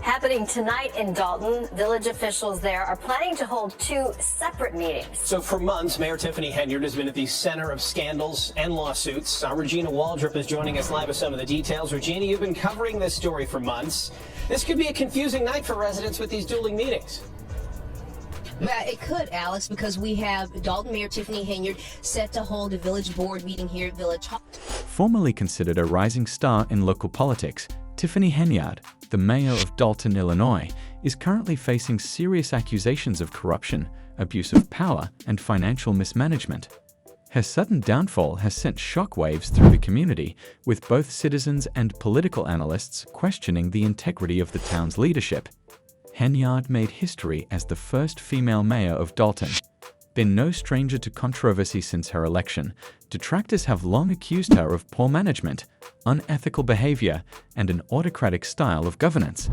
Happening tonight in Dalton, village officials there are planning to hold two separate meetings. So for months, Mayor Tiffany Henyard has been at the center of scandals and lawsuits. Our Regina Waldrop is joining us live with some of the details. Regina, you've been covering this story for months. This could be a confusing night for residents with these dueling meetings. It could, Alex, because we have Dalton Mayor Tiffany Henyard set to hold a village board meeting here at Village Hall. Formerly considered a rising star in local politics, Tiffany Henyard, the mayor of Dalton, Illinois, is currently facing serious accusations of corruption, abuse of power, and financial mismanagement. Her sudden downfall has sent shockwaves through the community, with both citizens and political analysts questioning the integrity of the town's leadership. Henyard made history as the first female mayor of Dalton. Been no stranger to controversy since her election, detractors have long accused her of poor management, unethical behavior, and an autocratic style of governance.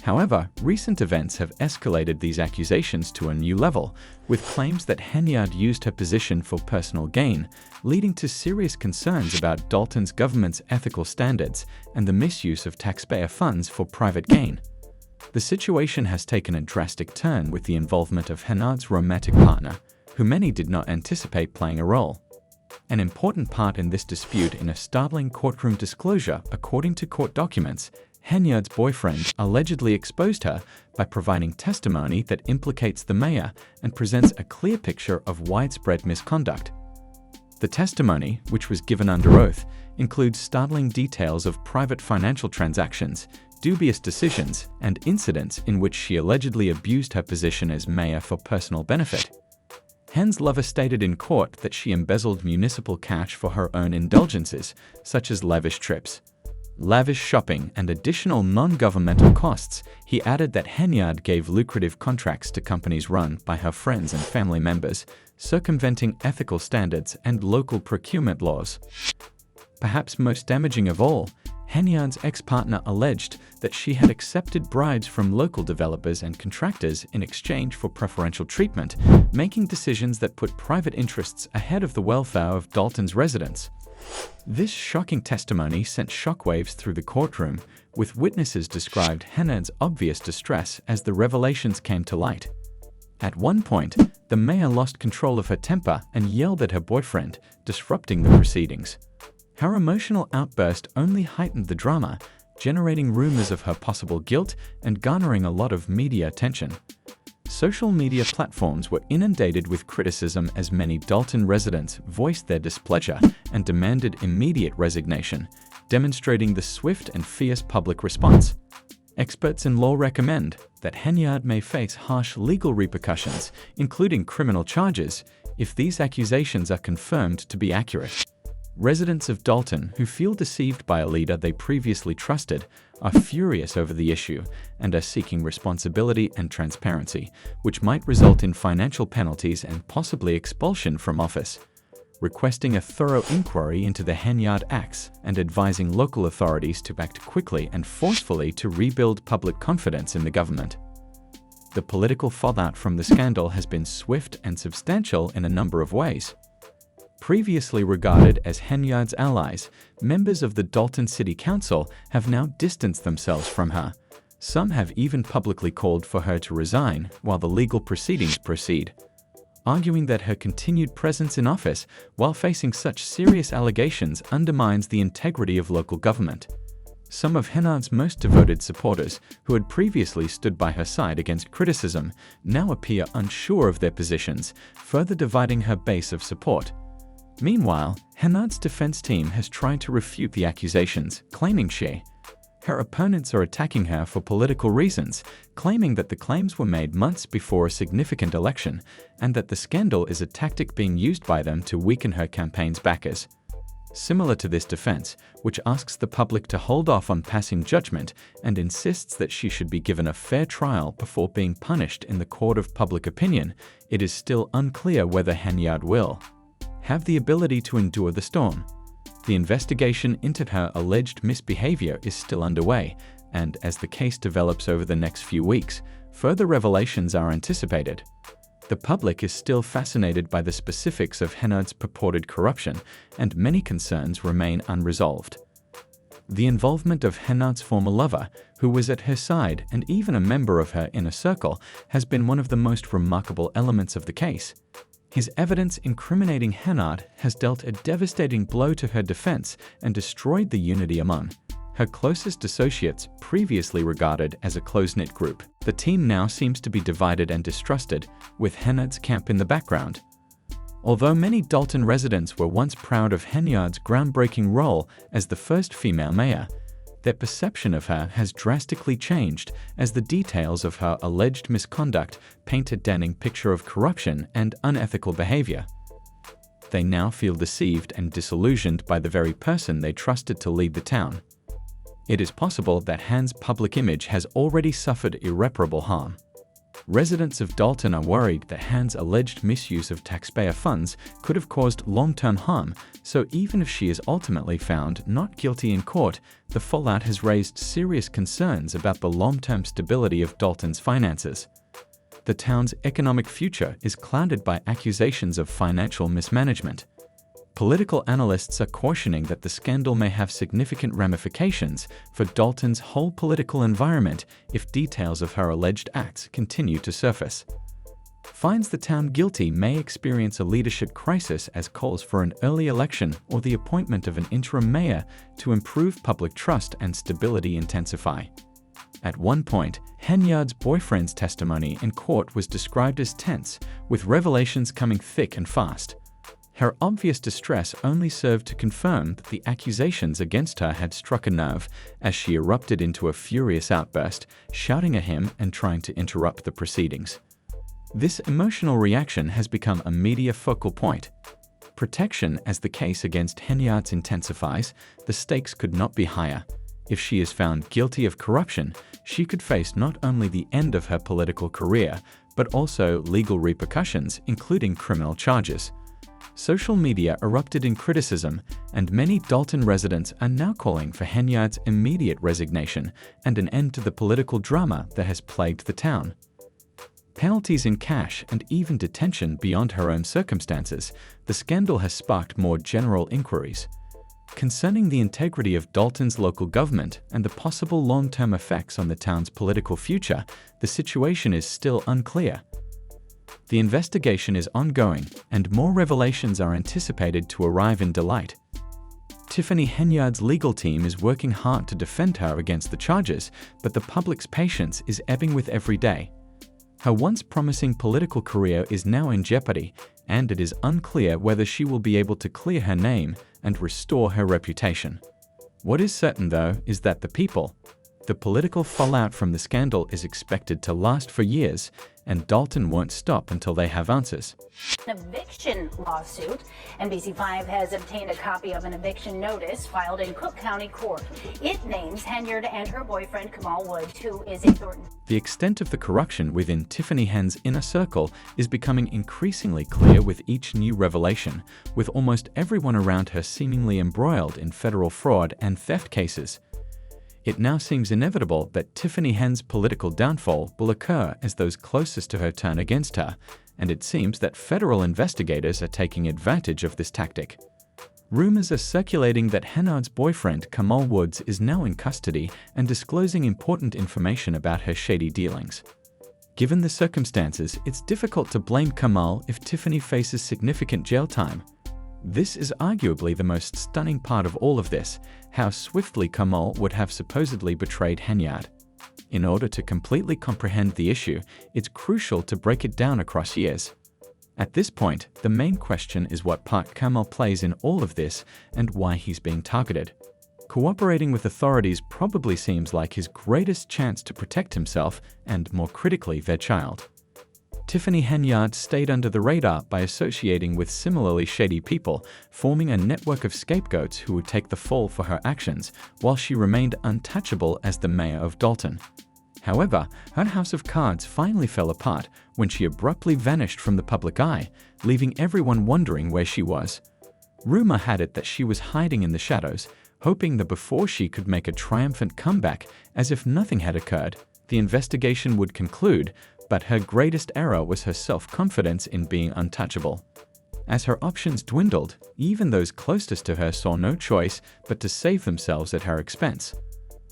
However, recent events have escalated these accusations to a new level, with claims that Henyard used her position for personal gain, leading to serious concerns about Dalton's government's ethical standards and the misuse of taxpayer funds for private gain. The situation has taken a drastic turn with the involvement of Henyard's romantic partner, who many did not anticipate playing a role. An important part in this dispute in a startling courtroom disclosure, according to court documents, Henyard's boyfriend allegedly exposed her by providing testimony that implicates the mayor and presents a clear picture of widespread misconduct. The testimony, which was given under oath, includes startling details of private financial transactions, dubious decisions, and incidents in which she allegedly abused her position as mayor for personal benefit. Hen's lover stated in court that she embezzled municipal cash for her own indulgences, such as lavish trips, lavish shopping, and additional non-governmental costs. He added that Henyard gave lucrative contracts to companies run by her friends and family members, circumventing ethical standards and local procurement laws. Perhaps most damaging of all, Henyard's ex-partner alleged that she had accepted bribes from local developers and contractors in exchange for preferential treatment, making decisions that put private interests ahead of the welfare of Dalton's residents. This shocking testimony sent shockwaves through the courtroom, with witnesses described Henyard's obvious distress as the revelations came to light. At one point, the mayor lost control of her temper and yelled at her boyfriend, disrupting the proceedings. Her emotional outburst only heightened the drama, generating rumors of her possible guilt and garnering a lot of media attention. Social media platforms were inundated with criticism as many Dalton residents voiced their displeasure and demanded immediate resignation, demonstrating the swift and fierce public response. Experts in law recommend that Henyard may face harsh legal repercussions, including criminal charges, if these accusations are confirmed to be accurate. Residents of Dalton who feel deceived by a leader they previously trusted are furious over the issue and are seeking responsibility and transparency, which might result in financial penalties and possibly expulsion from office. Requesting a thorough inquiry into the Henyard acts and advising local authorities to act quickly and forcefully to rebuild public confidence in the government. The political fallout from the scandal has been swift and substantial in a number of ways. Previously regarded as Henyard's allies, members of the Dalton City Council have now distanced themselves from her. Some have even publicly called for her to resign while the legal proceedings proceed, arguing that her continued presence in office while facing such serious allegations undermines the integrity of local government. Some of Henyard's most devoted supporters, who had previously stood by her side against criticism, now appear unsure of their positions, further dividing her base of support. Meanwhile, Henyard's defense team has tried to refute the accusations, claiming her opponents are attacking her for political reasons, claiming that the claims were made months before a significant election and that the scandal is a tactic being used by them to weaken her campaign's backers. Similar to this defense, which asks the public to hold off on passing judgment and insists that she should be given a fair trial before being punished in the court of public opinion, it is still unclear whether Henyard will have the ability to endure the storm. The investigation into her alleged misbehavior is still underway, and as the case develops over the next few weeks, further revelations are anticipated. The public is still fascinated by the specifics of Henyard's purported corruption, and many concerns remain unresolved. The involvement of Henyard's former lover, who was at her side and even a member of her inner circle, has been one of the most remarkable elements of the case. His evidence incriminating Henyard has dealt a devastating blow to her defense and destroyed the unity among her closest associates, previously regarded as a close-knit group. The team now seems to be divided and distrusted, with Henyard's camp in the background. Although many Dalton residents were once proud of Henyard's groundbreaking role as the first female mayor, their perception of her has drastically changed as the details of her alleged misconduct paint a damning picture of corruption and unethical behavior. They now feel deceived and disillusioned by the very person they trusted to lead the town. It is possible that Han's public image has already suffered irreparable harm. Residents of Dalton are worried that Han's alleged misuse of taxpayer funds could have caused long-term harm, so even if she is ultimately found not guilty in court, the fallout has raised serious concerns about the long-term stability of Dalton's finances. The town's economic future is clouded by accusations of financial mismanagement. Political analysts are cautioning that the scandal may have significant ramifications for Dalton's whole political environment if details of her alleged acts continue to surface. Finds the town guilty may experience a leadership crisis as calls for an early election or the appointment of an interim mayor to improve public trust and stability intensify. At one point, Henyard's boyfriend's testimony in court was described as tense, with revelations coming thick and fast. Her obvious distress only served to confirm that the accusations against her had struck a nerve as she erupted into a furious outburst, shouting at him and trying to interrupt the proceedings. This emotional reaction has become a media focal point. Protection as the case against Henyard intensifies, the stakes could not be higher. If she is found guilty of corruption, she could face not only the end of her political career, but also legal repercussions, including criminal charges. Social media erupted in criticism, and many Dalton residents are now calling for Henyard's immediate resignation and an end to the political drama that has plagued the town. Penalties in cash and even detention beyond her own circumstances, the scandal has sparked more general inquiries. Concerning the integrity of Dalton's local government and the possible long-term effects on the town's political future, the situation is still unclear. The investigation is ongoing, and more revelations are anticipated to arrive in daylight. Tiffany Henyard's legal team is working hard to defend her against the charges, but the public's patience is ebbing with every day. Her once promising political career is now in jeopardy, and it is unclear whether she will be able to clear her name and restore her reputation. What is certain, though, is that the political fallout from the scandal is expected to last for years, and Dalton won't stop until they have answers. An eviction lawsuit. NBC5 has obtained a copy of an eviction notice filed in Cook County Court. It names Henyard and her boyfriend Kamal Woods, who is a Thornton. The extent of the corruption within Tiffany Hen's inner circle is becoming increasingly clear with each new revelation, with almost everyone around her seemingly embroiled in federal fraud and theft cases. It now seems inevitable that Tiffany Hen's political downfall will occur as those closest to her turn against her, and it seems that federal investigators are taking advantage of this tactic. Rumors are circulating that Henyard's boyfriend, Kamal Woods, is now in custody and disclosing important information about her shady dealings. Given the circumstances, it's difficult to blame Kamal if Tiffany faces significant jail time. This is arguably the most stunning part of all of this, how swiftly Kamal would have supposedly betrayed Henyard. In order to completely comprehend the issue, it's crucial to break it down across years. At this point, the main question is what part Kamal plays in all of this and why he's being targeted. Cooperating with authorities probably seems like his greatest chance to protect himself and, more critically, their child. Tiffany Henyard stayed under the radar by associating with similarly shady people, forming a network of scapegoats who would take the fall for her actions, while she remained untouchable as the mayor of Dalton. However, her house of cards finally fell apart when she abruptly vanished from the public eye, leaving everyone wondering where she was. Rumor had it that she was hiding in the shadows, hoping that before she could make a triumphant comeback, as if nothing had occurred, the investigation would conclude, but her greatest error was her self-confidence in being untouchable. As her options dwindled, even those closest to her saw no choice but to save themselves at her expense.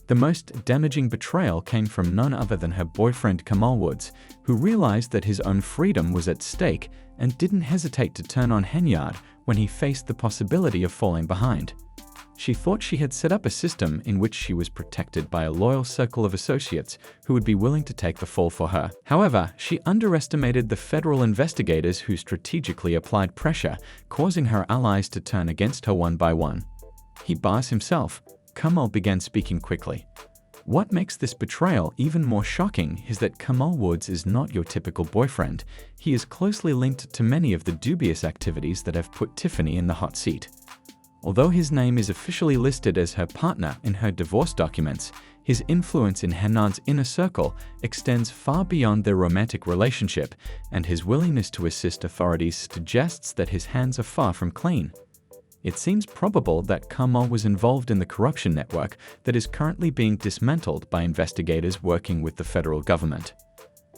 The most damaging betrayal came from none other than her boyfriend Kamal Woods, who realized that his own freedom was at stake and didn't hesitate to turn on Henyard when he faced the possibility of falling behind. She thought she had set up a system in which she was protected by a loyal circle of associates who would be willing to take the fall for her. However, she underestimated the federal investigators who strategically applied pressure, causing her allies to turn against her one by one. He bars himself. Kamal began speaking quickly. What makes this betrayal even more shocking is that Kamal Woods is not your typical boyfriend. He is closely linked to many of the dubious activities that have put Tiffany in the hot seat. Although his name is officially listed as her partner in her divorce documents, his influence in Henyard's inner circle extends far beyond their romantic relationship, and his willingness to assist authorities suggests that his hands are far from clean. It seems probable that Kamal was involved in the corruption network that is currently being dismantled by investigators working with the federal government.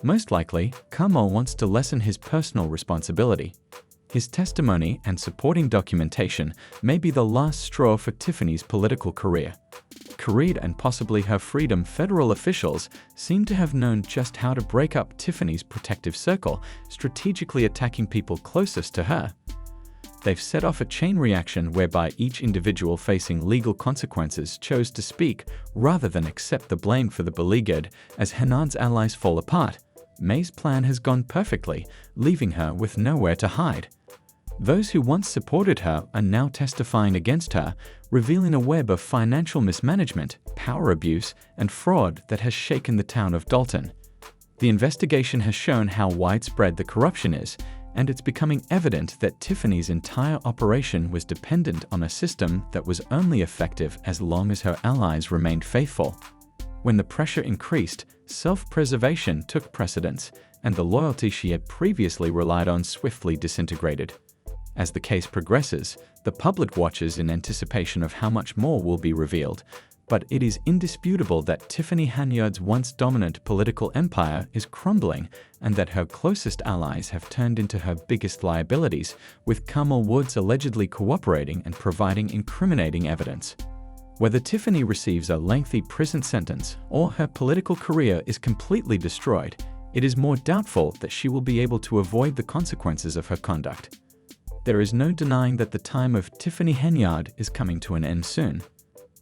Most likely, Kamal wants to lessen his personal responsibility. His testimony and supporting documentation may be the last straw for Tiffany's political career. Careed and possibly her freedom, federal officials seem to have known just how to break up Tiffany's protective circle, strategically attacking people closest to her. They've set off a chain reaction whereby each individual facing legal consequences chose to speak rather than accept the blame for the beleaguered. As Henyard's allies fall apart, May's plan has gone perfectly, leaving her with nowhere to hide. Those who once supported her are now testifying against her, revealing a web of financial mismanagement, power abuse, and fraud that has shaken the town of Dalton. The investigation has shown how widespread the corruption is, and it's becoming evident that Tiffany's entire operation was dependent on a system that was only effective as long as her allies remained faithful. When the pressure increased, self-preservation took precedence, and the loyalty she had previously relied on swiftly disintegrated. As the case progresses, the public watches in anticipation of how much more will be revealed, but it is indisputable that Tiffany Henyard's once dominant political empire is crumbling and that her closest allies have turned into her biggest liabilities, with Kamal Woods allegedly cooperating and providing incriminating evidence. Whether Tiffany receives a lengthy prison sentence or her political career is completely destroyed, it is more doubtful that she will be able to avoid the consequences of her conduct. There is no denying that the time of Tiffany Henyard is coming to an end soon.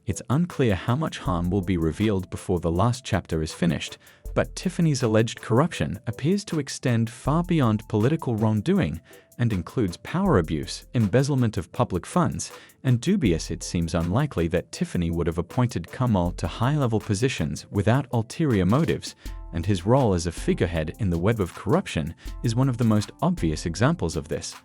It's unclear how much harm will be revealed before the last chapter is finished, but Tiffany's alleged corruption appears to extend far beyond political wrongdoing and includes power abuse, embezzlement of public funds, and dubious. It seems unlikely that Tiffany would have appointed Kamal to high-level positions without ulterior motives, and his role as a figurehead in the web of corruption is one of the most obvious examples of this.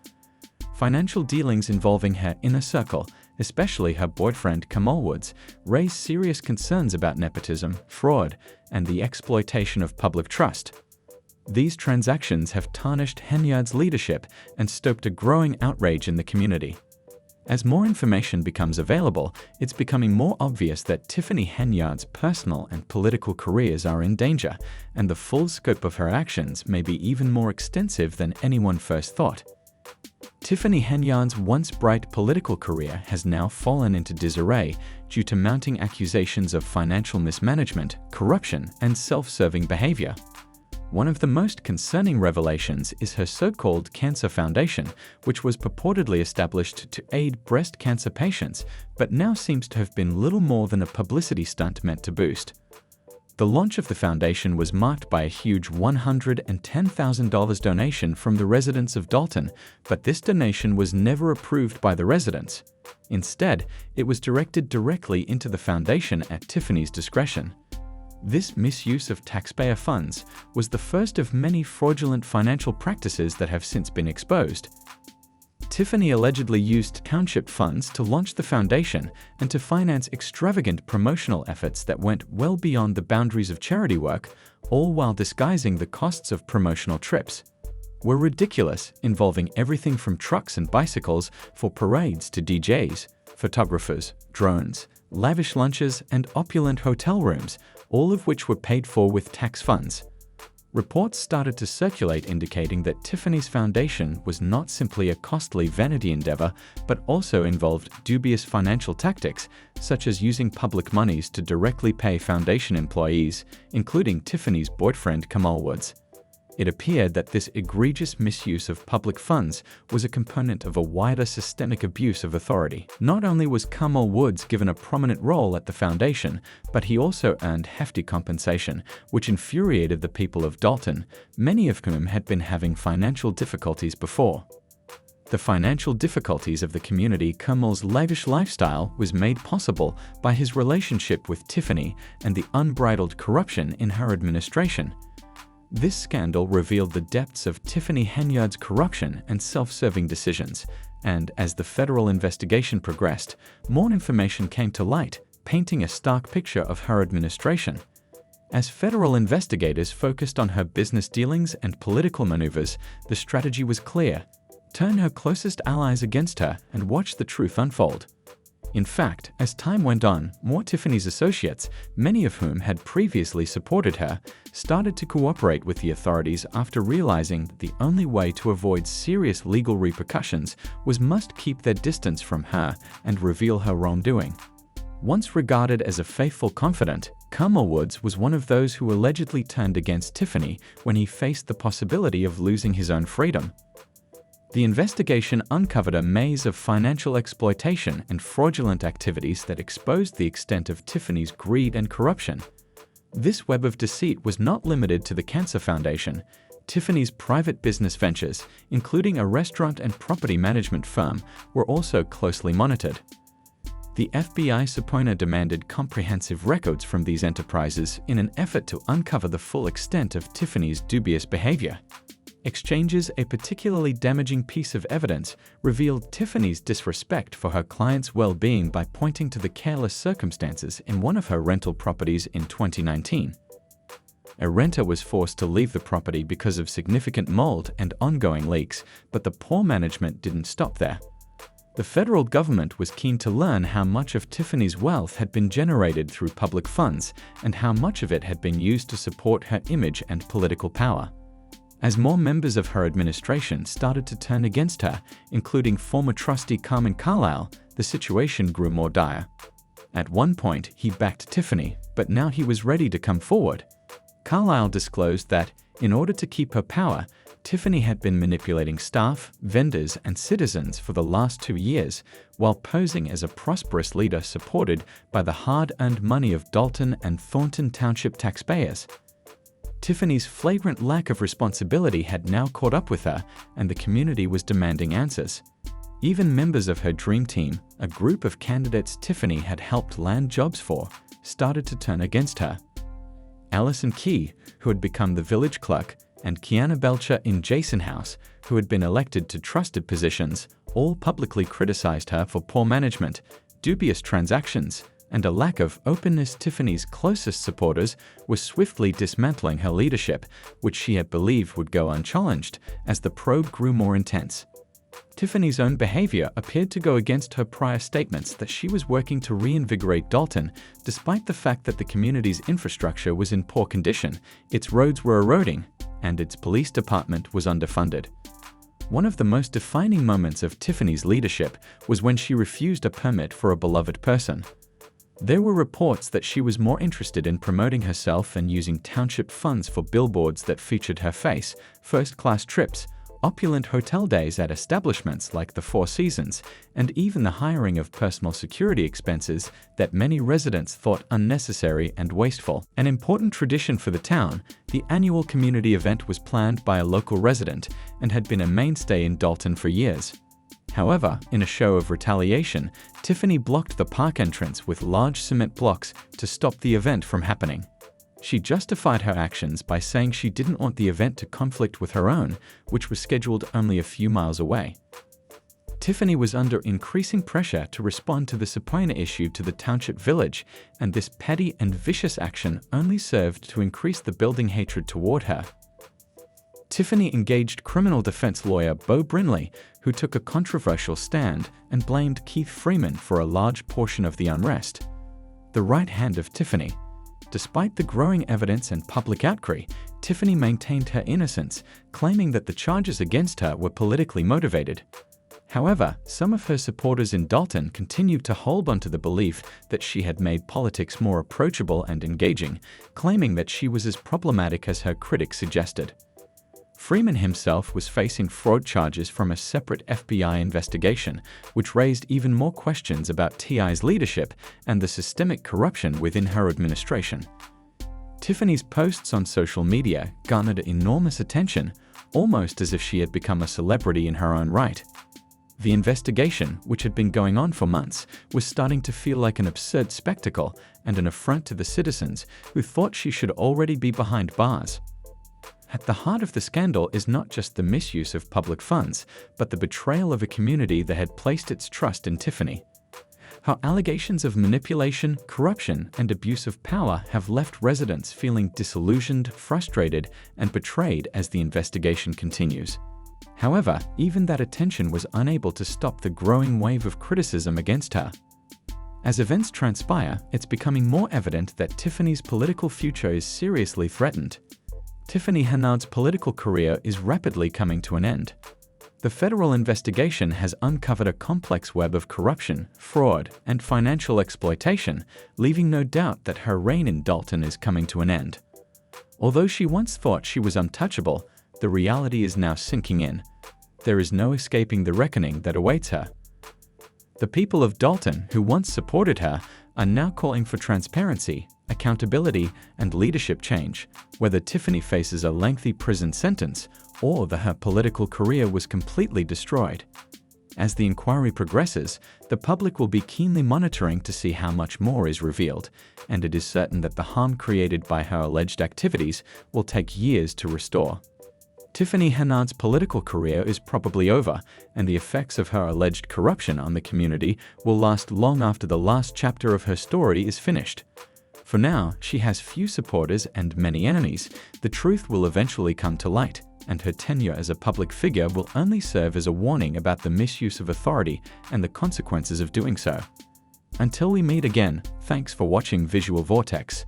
Financial dealings involving her inner circle, especially her boyfriend Kamal Woods, raise serious concerns about nepotism, fraud, and the exploitation of public trust. These transactions have tarnished Henyard's leadership and stoked a growing outrage in the community. As more information becomes available, it's becoming more obvious that Tiffany Henyard's personal and political careers are in danger, and the full scope of her actions may be even more extensive than anyone first thought. Tiffany Henyard's once bright political career has now fallen into disarray due to mounting accusations of financial mismanagement, corruption, and self-serving behavior. One of the most concerning revelations is her so-called Cancer Foundation, which was purportedly established to aid breast cancer patients, but now seems to have been little more than a publicity stunt meant to boost. The launch of the foundation was marked by a huge $110,000 donation from the residents of Dalton, but this donation was never approved by the residents. Instead, it was directed directly into the foundation at Tiffany's discretion. This misuse of taxpayer funds was the first of many fraudulent financial practices that have since been exposed. Tiffany allegedly used township funds to launch the foundation and to finance extravagant promotional efforts that went well beyond the boundaries of charity work, all while disguising the costs of promotional trips. Were ridiculous, involving everything from trucks and bicycles for parades to DJs, photographers, drones, lavish lunches, and opulent hotel rooms, all of which were paid for with tax funds. Reports started to circulate indicating that Tiffany's foundation was not simply a costly vanity endeavor, but also involved dubious financial tactics, such as using public monies to directly pay foundation employees, including Tiffany's boyfriend Kamal Woods. It appeared that this egregious misuse of public funds was a component of a wider systemic abuse of authority. Not only was Kamal Woods given a prominent role at the foundation, but he also earned hefty compensation, which infuriated the people of Dalton, many of whom had been having financial difficulties before. The financial difficulties of the community, Kamal's lavish lifestyle was made possible by his relationship with Tiffany and the unbridled corruption in her administration. This scandal revealed the depths of Tiffany Henyard's corruption and self-serving decisions, and as the federal investigation progressed, more information came to light, painting a stark picture of her administration. As federal investigators focused on her business dealings and political maneuvers, the strategy was clear: turn her closest allies against her and watch the truth unfold. In fact, as time went on, more Tiffany's associates, many of whom had previously supported her, started to cooperate with the authorities after realizing that the only way to avoid serious legal repercussions must keep their distance from her and reveal her wrongdoing. Once regarded as a faithful confidant, Kamal Woods was one of those who allegedly turned against Tiffany when he faced the possibility of losing his own freedom. The investigation uncovered a maze of financial exploitation and fraudulent activities that exposed the extent of Tiffany's greed and corruption. This web of deceit was not limited to the Cancer Foundation. Tiffany's private business ventures, including a restaurant and property management firm, were also closely monitored. The FBI subpoena demanded comprehensive records from these enterprises in an effort to uncover the full extent of Tiffany's dubious behavior. Exchanges, a particularly damaging piece of evidence, revealed Tiffany's disrespect for her clients' well-being by pointing to the careless circumstances in one of her rental properties in 2019. A renter was forced to leave the property because of significant mold and ongoing leaks, but the poor management didn't stop there. The federal government was keen to learn how much of Tiffany's wealth had been generated through public funds and how much of it had been used to support her image and political power. As more members of her administration started to turn against her, including former trustee Carmen Carlisle, the situation grew more dire. At one point, he backed Tiffany, but now he was ready to come forward. Carlisle disclosed that, in order to keep her power, Tiffany had been manipulating staff, vendors, and citizens for the last 2 years, while posing as a prosperous leader supported by the hard-earned money of Dalton and Thornton Township taxpayers. Tiffany's flagrant lack of responsibility had now caught up with her, and the community was demanding answers. Even members of her dream team, a group of candidates Tiffany had helped land jobs for, started to turn against her. Allison Key, who had become the village clerk, and Kiana Belcher in Jason House, who had been elected to trusted positions, all publicly criticized her for poor management, dubious transactions, and a lack of openness. Tiffany's closest supporters were swiftly dismantling her leadership, which she had believed would go unchallenged as the probe grew more intense. Tiffany's own behavior appeared to go against her prior statements that she was working to reinvigorate Dalton, despite the fact that the community's infrastructure was in poor condition, its roads were eroding, and its police department was underfunded. One of the most defining moments of Tiffany's leadership was when she refused a permit for a beloved person. There were reports that she was more interested in promoting herself and using township funds for billboards that featured her face, first-class trips, opulent hotel days at establishments like the Four Seasons, and even the hiring of personal security expenses that many residents thought unnecessary and wasteful. An important tradition for the town, the annual community event was planned by a local resident and had been a mainstay in Dalton for years. However, in a show of retaliation, Tiffany blocked the park entrance with large cement blocks to stop the event from happening. She justified her actions by saying she didn't want the event to conflict with her own, which was scheduled only a few miles away. Tiffany was under increasing pressure to respond to the subpoena issued to the township village, and this petty and vicious action only served to increase the building hatred toward her. Tiffany engaged criminal defense lawyer Bo Brinley, who took a controversial stand and blamed Keith Freeman for a large portion of the unrest. The right hand of Tiffany. Despite the growing evidence and public outcry, Tiffany maintained her innocence, claiming that the charges against her were politically motivated. However, some of her supporters in Dalton continued to hold onto the belief that she had made politics more approachable and engaging, claiming that she was as problematic as her critics suggested. Freeman himself was facing fraud charges from a separate FBI investigation, which raised even more questions about T.I.'s leadership and the systemic corruption within her administration. Tiffany's posts on social media garnered enormous attention, almost as if she had become a celebrity in her own right. The investigation, which had been going on for months, was starting to feel like an absurd spectacle and an affront to the citizens who thought she should already be behind bars. At the heart of the scandal is not just the misuse of public funds, but the betrayal of a community that had placed its trust in Tiffany. Her allegations of manipulation, corruption, and abuse of power have left residents feeling disillusioned, frustrated, and betrayed as the investigation continues. However, even that attention was unable to stop the growing wave of criticism against her. As events transpire, it's becoming more evident that Tiffany's political future is seriously threatened. Tiffany Henyard's political career is rapidly coming to an end. The federal investigation has uncovered a complex web of corruption, fraud, and financial exploitation, leaving no doubt that her reign in Dalton is coming to an end. Although she once thought she was untouchable, the reality is now sinking in. There is no escaping the reckoning that awaits her. The people of Dalton, who once supported her, are now calling for transparency, accountability, and leadership change, whether Tiffany faces a lengthy prison sentence or that her political career was completely destroyed. As the inquiry progresses, the public will be keenly monitoring to see how much more is revealed, and it is certain that the harm created by her alleged activities will take years to restore. Tiffany Henyard's political career is probably over, and the effects of her alleged corruption on the community will last long after the last chapter of her story is finished. For now, she has few supporters and many enemies. The truth will eventually come to light, and her tenure as a public figure will only serve as a warning about the misuse of authority and the consequences of doing so. Until we meet again, thanks for watching Visual Vortex.